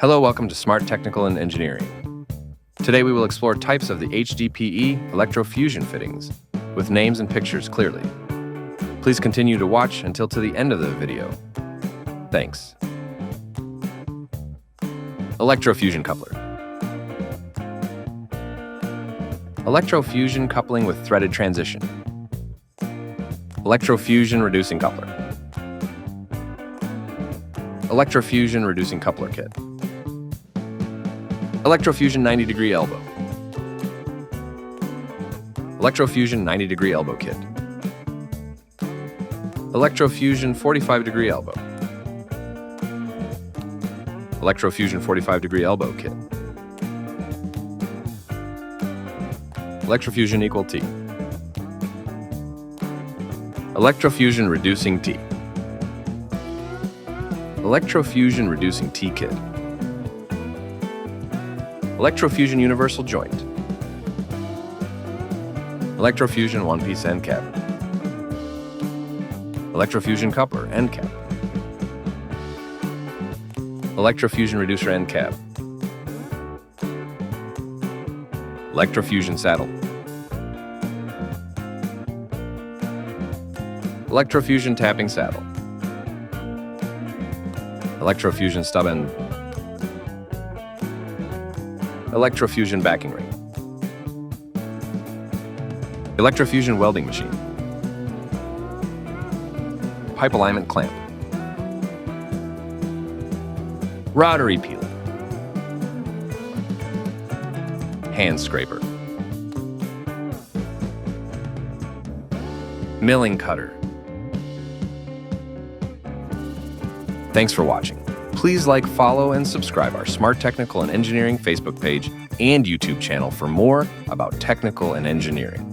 Hello, welcome to Smart Technical and Engineering. Today we will explore types of the HDPE electrofusion fittings with names and pictures clearly. Please continue to watch until to the end of the video. Thanks. Electrofusion coupler. Electrofusion coupling with threaded transition. Electrofusion reducing coupler. Electrofusion reducing coupler kit. Electrofusion 90-degree elbow. Electrofusion 90-degree elbow kit. Electrofusion 45-degree elbow. Electrofusion 45-degree elbow kit. Electrofusion equal T. Electrofusion reducing T. Electrofusion reducing T kit. Electrofusion universal joint. Electrofusion one-piece end cap. Electrofusion coupler end cap. Electrofusion reducer end cap. Electrofusion saddle. Electrofusion tapping saddle. Electrofusion stub end. Electrofusion backing ring. Electrofusion welding machine. Pipe alignment clamp. Rotary peeler. Hand scraper. Milling cutter. Thanks for watching. Please like, follow, and subscribe our Smart Technical and Engineering Facebook page and YouTube channel for more about technical and engineering.